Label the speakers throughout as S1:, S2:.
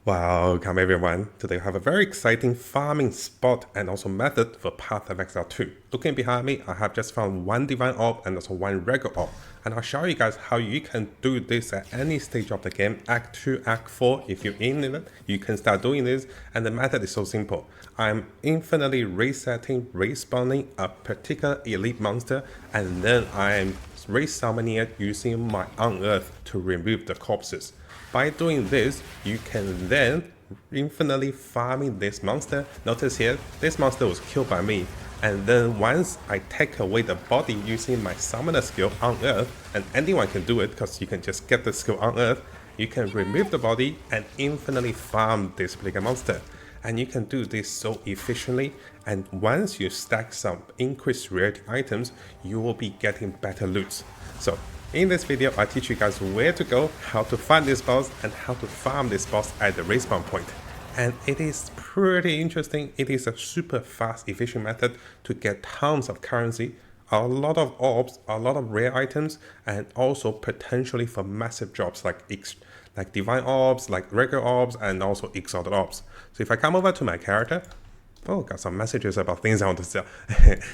S1: Welcome everyone. Today we have a very exciting farming spot and also method for Path of Exile 2. Looking behind me, I have just found one Divine Orb and also one regular Orb. And I'll show you guys how you can do this at any stage of the game. Act 2, Act 4, if you're in it, you can start doing this. And the method is so simple. I'm infinitely resetting, respawning a particular elite monster, and then I'm resummoning it using my Unearth to remove the corpses. By doing this, you can then infinitely farming this monster. Notice here, this monster was killed by me. And then once I take away the body using my summoner skill Unearth, and anyone can do it because you can just get the skill Unearth, you can remove the body and infinitely farm this particular monster. And you can do this so efficiently, and once you stack some increased rarity items, you will be getting better loot. So in this video, I teach you guys where to go, how to find this boss, and how to farm this boss at the respawn point. And it is pretty interesting. It is a super fast, efficient method to get tons of currency, a lot of orbs, a lot of rare items, and also potentially for massive jobs like Divine Orbs, like regular Orbs, and also Exiled Orbs. So if I come over to my character, oh, got some messages about things I want to sell.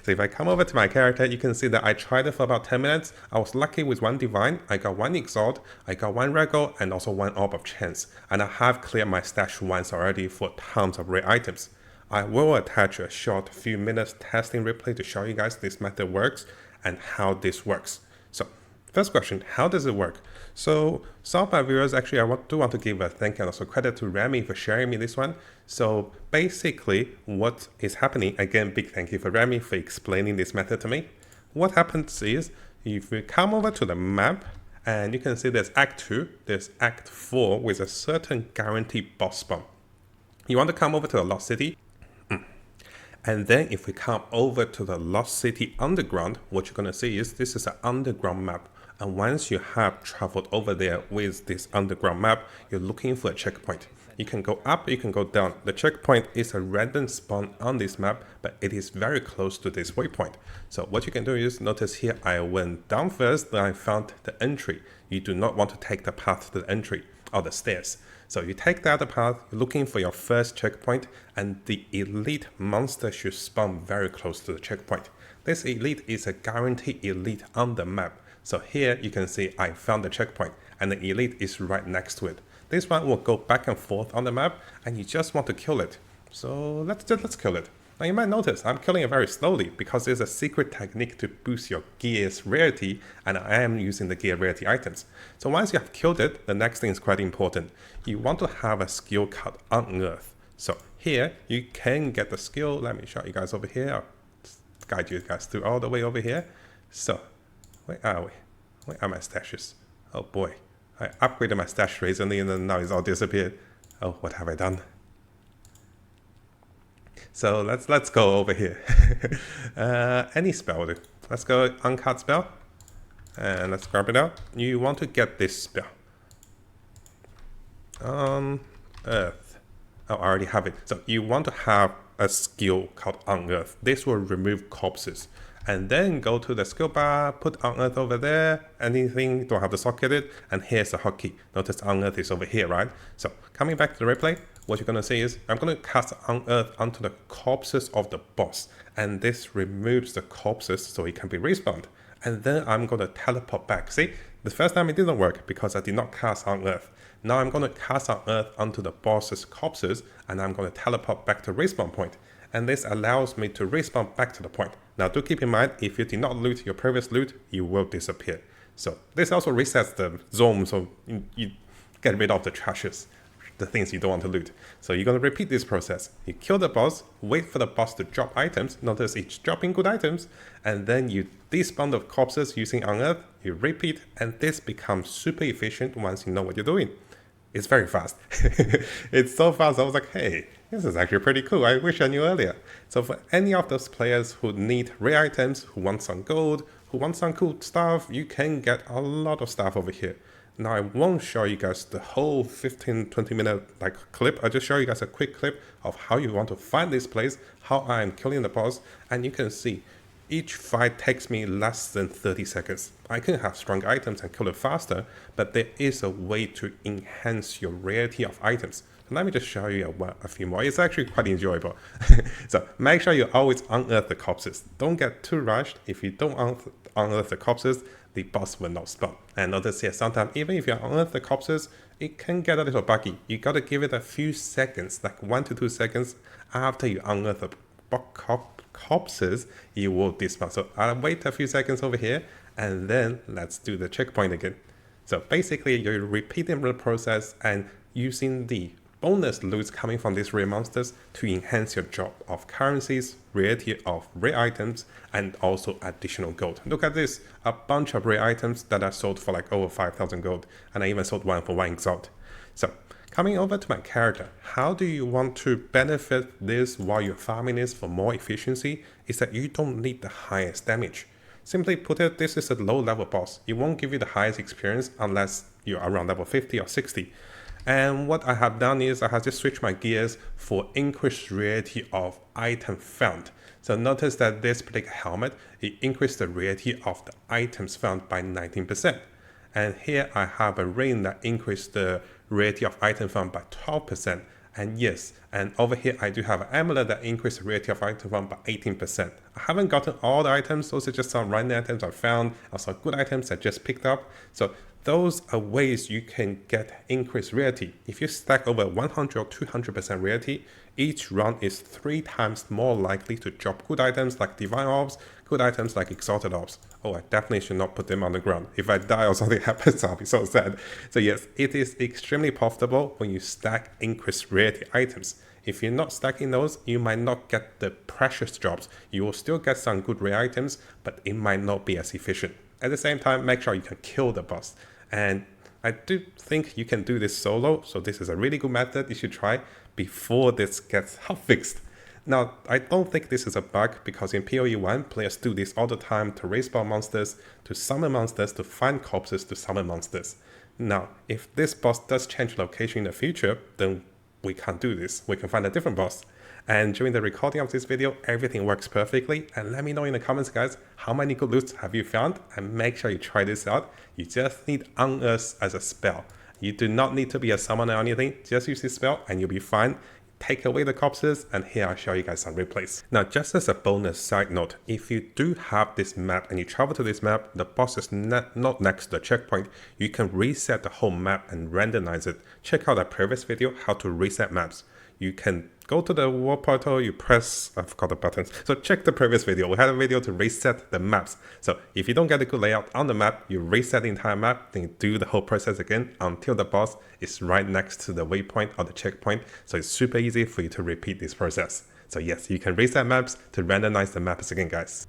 S1: So if I come over to my character, you can see that I tried it for about 10 minutes. I was lucky with one Divine, I got one Exalt, I got one Regal, and also one Orb of Chance. And I have cleared my stash once already for tons of rare items. I will attach a short few minutes testing replay to show you guys this method works and how this works. So first question, how does it work? So some of my viewers, actually I do want to give a thank you and also credit to Remy for sharing me this one. So basically what is happening, again big thank you for Remy for explaining this method to me. What happens is, if we come over to the map, and you can see there's Act 2, there's Act 4 with a certain guaranteed boss spawn. You want to come over to the Lost City, and then if we come over to the Lost City Underground, what you're going to see is this is an underground map. And once you have traveled over there with this underground map, you're looking for a checkpoint. You can go up, you can go down. The checkpoint is a random spawn on this map, but it is very close to this waypoint. So what you can do is, notice here I went down first, then I found the entry. You do not want to take the path to the entry or the stairs. So you take the other path, you're looking for your first checkpoint, and the elite monster should spawn very close to the checkpoint. This elite is a guaranteed elite on the map. So here you can see I found the checkpoint and the elite is right next to it. This one will go back and forth on the map and you just want to kill it. So let's kill it. Now you might notice I'm killing it very slowly because there's a secret technique to boost your gear's rarity, and I am using the gear rarity items. So once you have killed it, the next thing is quite important. You want to have a skill called Unearth. So here you can get the skill. Let me show you guys over here. I'll guide you guys through all the way over here. So where are we? Where are my stashes? Oh boy, I upgraded my stash recently and then now it's all disappeared. Oh, what have I done? So let's go over here. Any spell will do. Let's go uncard spell and let's grab it out. You want to get this spell. Earth. Oh, I already have it. So you want to have a skill called Unearth. This will remove corpses. And then go to the skill bar, put Unearth over there, anything, don't have to socket it, and here's the hotkey. Notice Unearth is over here, right? So coming back to the replay, what you're going to see is, I'm going to cast Unearth onto the corpses of the boss, and this removes the corpses so it can be respawned. And then I'm going to teleport back. See, the first time it didn't work because I did not cast Unearth. Now I'm going to cast Unearth onto the boss's corpses, and I'm going to teleport back to respawn point. And this allows me to respawn back to the point. Now do keep in mind, if you did not loot your previous loot, you will disappear. So this also resets the zone, so you get rid of the trashes, the things you don't want to loot. So you're going to repeat this process. You kill the boss, wait for the boss to drop items, notice it's dropping good items, and then you despawn the corpses using Unearth, you repeat, and this becomes super efficient once you know what you're doing. It's very fast. It's so fast, I was like, hey, this is actually pretty cool. I wish I knew earlier. So for any of those players who need rare items, who want some gold, who want some cool stuff, you can get a lot of stuff over here. Now I won't show you guys the whole 15-20 minute clip. I'll just show you guys a quick clip of how you want to find this place, how I'm killing the boss, and you can see each fight takes me less than 30 seconds. I can have strong items and kill it faster, but there is a way to enhance your rarity of items. Let me just show you a few more. It's actually quite enjoyable. So make sure you always unearth the corpses. Don't get too rushed. If you don't unearth the corpses, the boss will not spawn. And notice here, sometimes even if you unearth the corpses, it can get a little buggy. You gotta give it a few seconds, like 1 to 2 seconds after you unearth the corpses, you will despawn. So I'll wait a few seconds over here, and then let's do the checkpoint again. So basically, you're repeating the process and using the bonus loot coming from these rare monsters to enhance your drop of currencies, rarity of rare items, and also additional gold. Look at this, a bunch of rare items that are sold for like over 5,000 gold, and I even sold one for 1 exalt. So coming over to my character, how do you want to benefit this while you're farming this for more efficiency? Is that you don't need the highest damage. Simply put it, this is a low level boss. It won't give you the highest experience unless you're around level 50 or 60. And what I have done is I have just switched my gears for increased rarity of item found. So notice that this particular helmet, it increased the rarity of the items found by 19%. And here I have a ring that increased the rarity of item found by 12%. And yes, and over here I do have an amulet that increased the rarity of item found by 18%. I haven't gotten all the items, those are just some random items I found, also good items I just picked up. So those are ways you can get increased rarity. If you stack over 100 or 200% rarity, each run is 3 times more likely to drop good items like divine orbs, good items like exalted orbs. Oh, I definitely should not put them on the ground. If I die or something happens, I'll be so sad. So yes, it is extremely profitable when you stack increased rarity items. If you're not stacking those, you might not get the precious drops. You will still get some good rare items, but it might not be as efficient. At the same time, make sure you can kill the boss. And I do think you can do this solo, so this is a really good method you should try before this gets fixed. Now, I don't think this is a bug because in POE 1, players do this all the time to respawn monsters, to summon monsters, to find corpses, to summon monsters. Now, if this boss does change location in the future, then we can't do this. We can find a different boss. And during the recording of this video, everything works perfectly. And let me know in the comments, guys, how many good loots have you found? And make sure you try this out. You just need Unearth as a spell. You do not need to be a summoner or anything. Just use this spell and you'll be fine. Take away the corpses, and here I'll show you guys some replays. Now, just as a bonus side note, if you do have this map and you travel to this map, the boss is not next to the checkpoint, you can reset the whole map and randomize it. Check out that previous video, how to reset maps. You can go to the world portal, you press, I forgot the buttons. So check the previous video. We had a video to reset the maps. So if you don't get a good layout on the map, you reset the entire map, then you do the whole process again until the boss is right next to the waypoint or the checkpoint. So it's super easy for you to repeat this process. So yes, you can reset maps to randomize the maps again, guys.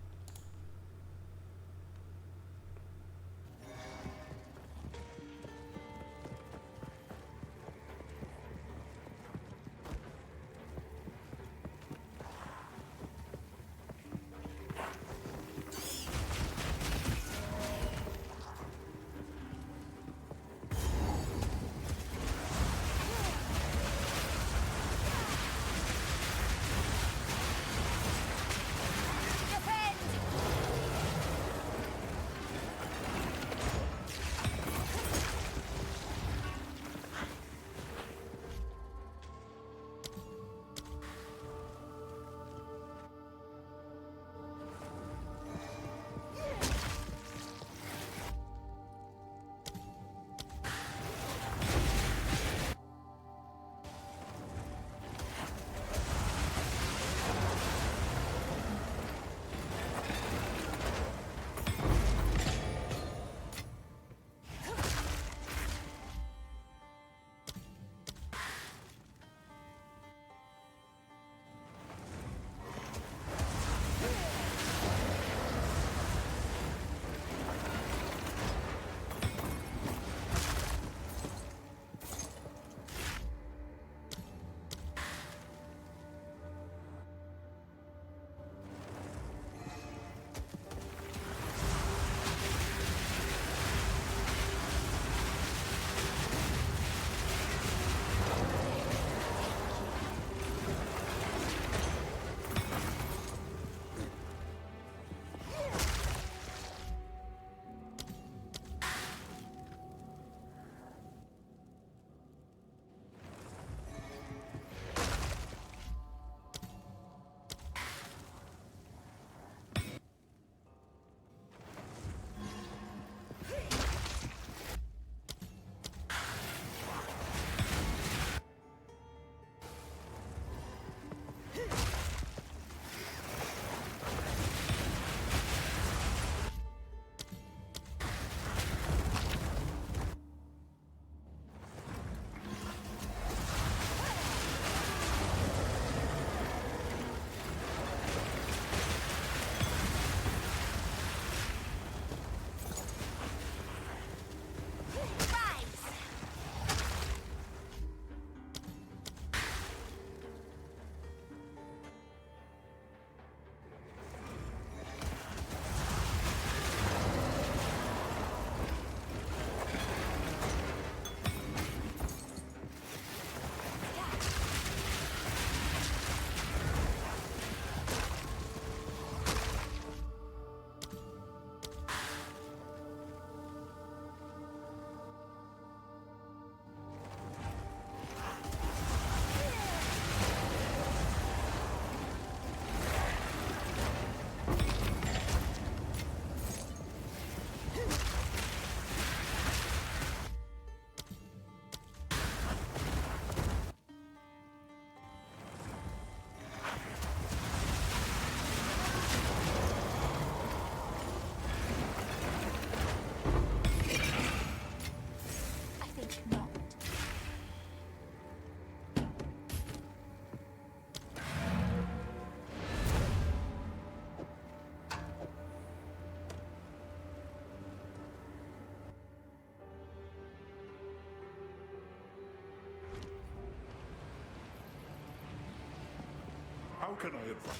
S2: How can I advise?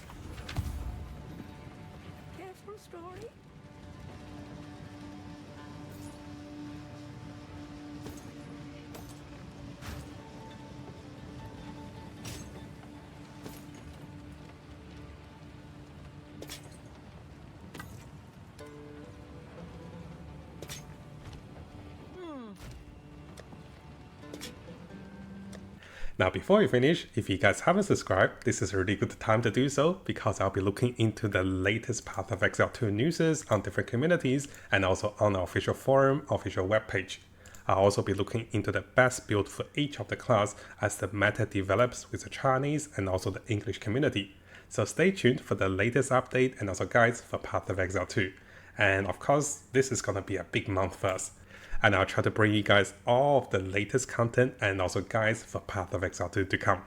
S3: Careful, Story.
S1: Now, before we finish, if you guys haven't subscribed, this is a really good time to do so because I'll be looking into the latest Path of Exile 2 news on different communities and also on our official forum, official webpage. I'll also be looking into the best build for each of the class as the meta develops with the Chinese and also the English community. So stay tuned for the latest update and also guides for Path of Exile 2. And of course, this is gonna be a big month for us. And I'll try to bring you guys all of the latest content and also guides for Path of Exile 2 to come.